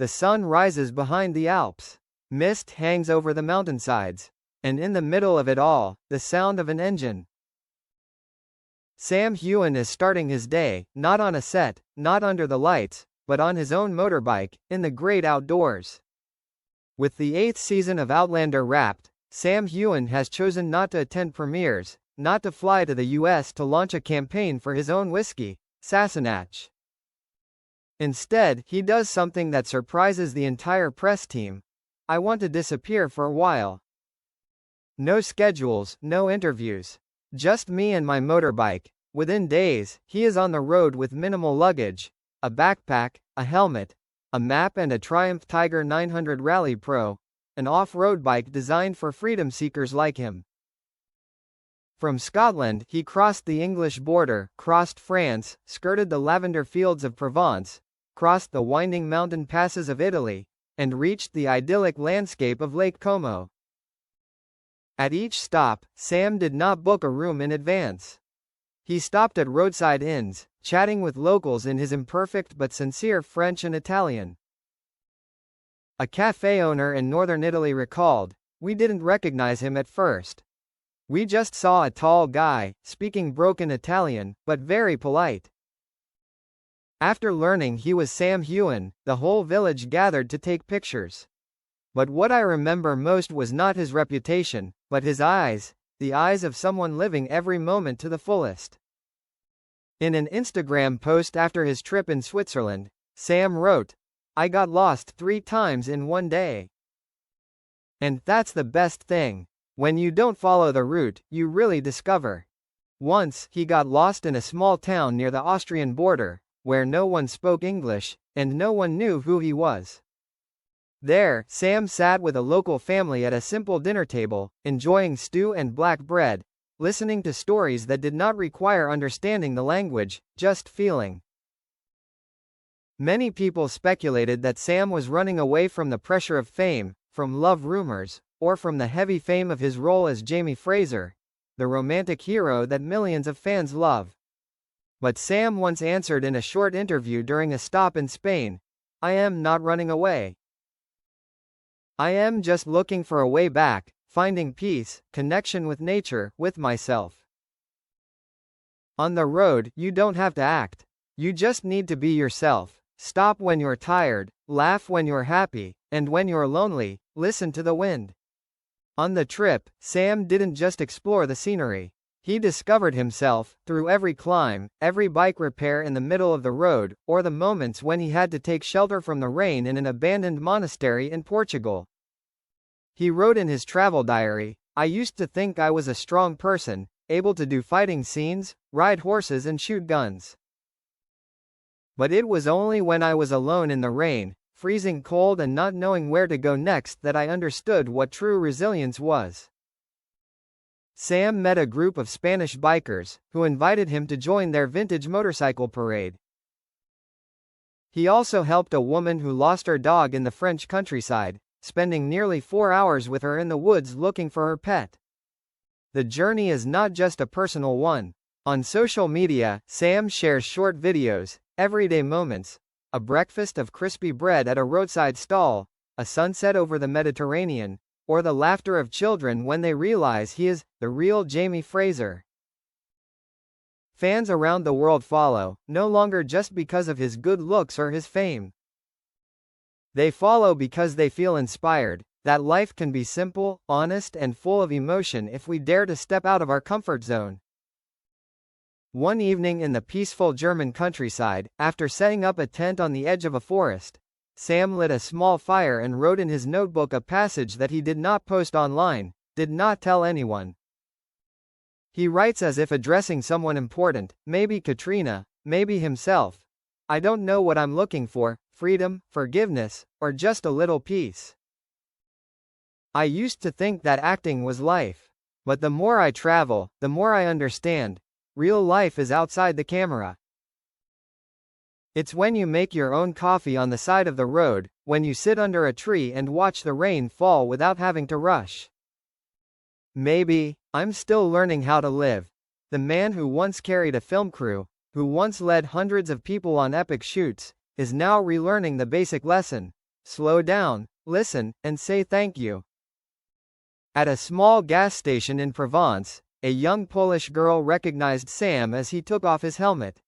The sun rises behind the Alps. Mist hangs over the mountainsides. And in the middle of it all, the sound of an engine. Sam Heughan is starting his day, not on a set, not under the lights, but on his own motorbike, in the great outdoors. With the 8th season of Outlander wrapped, Sam Heughan has chosen not to attend premieres, not to fly to the US to launch a campaign for his own whiskey, Sassenach. Instead, he does something that surprises the entire press team. I want to disappear for a while. No schedules, no interviews. Just me and my motorbike. Within days, he is on the road with minimal luggage, a backpack, a helmet, a map and a Triumph Tiger 900 Rally Pro, an off-road bike designed for freedom seekers like him. From Scotland, he crossed the English border, crossed France, skirted the lavender fields of Provence, crossed the winding mountain passes of Italy, and reached the idyllic landscape of Lake Como. At each stop, Sam did not book a room in advance. He stopped at roadside inns, chatting with locals in his imperfect but sincere French and Italian. A cafe owner in northern Italy recalled, "We didn't recognize him at first. We just saw a tall guy, speaking broken Italian, but very polite. After learning he was Sam Heughan, the whole village gathered to take pictures. But what I remember most was not his reputation, but his eyes, the eyes of someone living every moment to the fullest." In an Instagram post after his trip in Switzerland, Sam wrote, "I got lost 3 times in one day. And that's the best thing. When you don't follow the route, you really discover." Once, he got lost in a small town near the Austrian border, where no one spoke English, and no one knew who he was. There, Sam sat with a local family at a simple dinner table, enjoying stew and black bread, listening to stories that did not require understanding the language, just feeling. Many people speculated that Sam was running away from the pressure of fame, from love rumors, or from the heavy fame of his role as Jamie Fraser, the romantic hero that millions of fans love. But Sam once answered in a short interview during a stop in Spain, "I am not running away. I am just looking for a way back, finding peace, connection with nature, with myself." On the road, you don't have to act. You just need to be yourself. Stop when you're tired, laugh when you're happy, and when you're lonely, listen to the wind. On the trip, Sam didn't just explore the scenery. He discovered himself, through every climb, every bike repair in the middle of the road, or the moments when he had to take shelter from the rain in an abandoned monastery in Portugal. He wrote in his travel diary, "I used to think I was a strong person, able to do fighting scenes, ride horses and shoot guns. But it was only when I was alone in the rain, freezing cold and not knowing where to go next that I understood what true resilience was." Sam met a group of Spanish bikers, who invited him to join their vintage motorcycle parade. He also helped a woman who lost her dog in the French countryside, spending nearly 4 hours with her in the woods looking for her pet. The journey is not just a personal one. On social media, Sam shares short videos, everyday moments, a breakfast of crispy bread at a roadside stall, a sunset over the Mediterranean, or the laughter of children when they realize he is the real Jamie Fraser. Fans around the world follow, no longer just because of his good looks or his fame. They follow because they feel inspired, that life can be simple, honest and full of emotion if we dare to step out of our comfort zone. One evening in the peaceful German countryside, after setting up a tent on the edge of a forest, Sam lit a small fire and wrote in his notebook a passage that he did not post online, did not tell anyone. He writes as if addressing someone important, maybe Katrina, maybe himself. "I don't know what I'm looking for, freedom, forgiveness, or just a little peace. I used to think that acting was life. But the more I travel, the more I understand. Real life is outside the camera. It's when you make your own coffee on the side of the road, when you sit under a tree and watch the rain fall without having to rush. Maybe, I'm still learning how to live." The man who once carried a film crew, who once led hundreds of people on epic shoots, is now relearning the basic lesson. Slow down, listen, and say thank you. At a small gas station in Provence, a young Polish girl recognized Sam as he took off his helmet.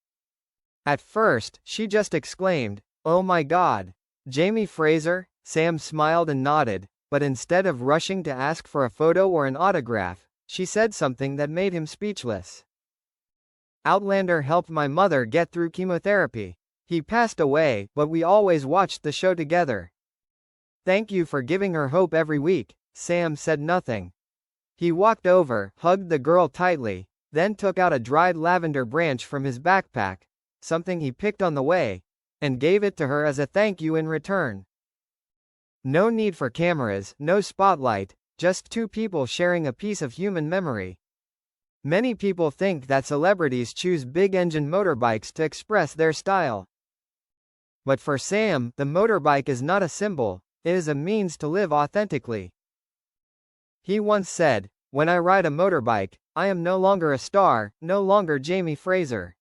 At first, she just exclaimed, "Oh my God! Jamie Fraser?" Sam smiled and nodded, but instead of rushing to ask for a photo or an autograph, she said something that made him speechless. "Outlander helped my mother get through chemotherapy. He passed away, but we always watched the show together. Thank you for giving her hope every week." Sam said nothing. He walked over, hugged the girl tightly, then took out a dried lavender branch from his backpack, something he picked on the way, and gave it to her as a thank you in return. No need for cameras, no spotlight, just two people sharing a piece of human memory. Many people think that celebrities choose big-engine motorbikes to express their style. But for Sam, the motorbike is not a symbol, it is a means to live authentically. He once said, "When I ride a motorbike, I am no longer a star, no longer Jamie Fraser.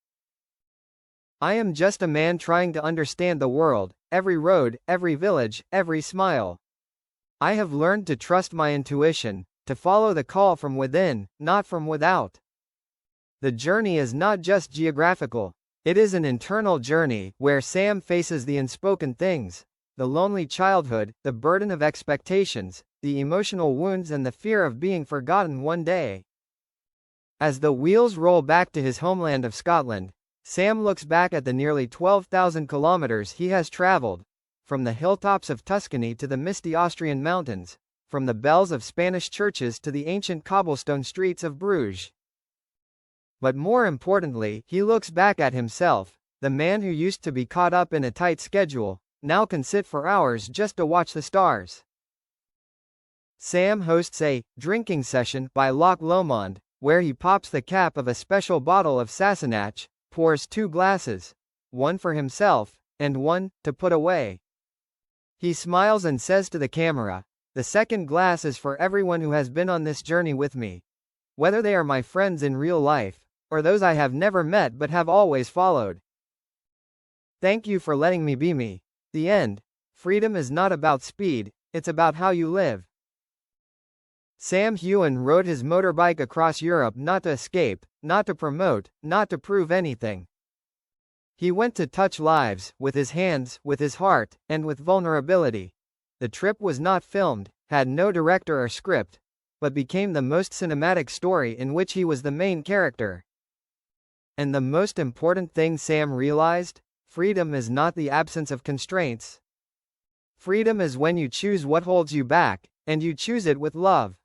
I am just a man trying to understand the world, every road, every village, every smile. I have learned to trust my intuition, to follow the call from within, not from without." The journey is not just geographical. It is an internal journey, where Sam faces the unspoken things, the lonely childhood, the burden of expectations, the emotional wounds and the fear of being forgotten one day. As the wheels roll back to his homeland of Scotland, Sam looks back at the nearly 12,000 kilometers he has traveled, from the hilltops of Tuscany to the misty Austrian mountains, from the bells of Spanish churches to the ancient cobblestone streets of Bruges. But more importantly, he looks back at himself, the man who used to be caught up in a tight schedule, now can sit for hours just to watch the stars. Sam hosts a drinking session by Loch Lomond, where he pops the cap of a special bottle of Sassenach, pours 2 glasses, one for himself, and one to put away. He smiles and says to the camera, "The second glass is for everyone who has been on this journey with me. Whether they are my friends in real life, or those I have never met but have always followed. Thank you for letting me be me." The end. Freedom is not about speed, it's about how you live. Sam Heughan rode his motorbike across Europe not to escape, not to promote, not to prove anything. He went to touch lives, with his hands, with his heart, and with vulnerability. The trip was not filmed, had no director or script, but became the most cinematic story in which he was the main character. And the most important thing Sam realized? Freedom is not the absence of constraints. Freedom is when you choose what holds you back, and you choose it with love.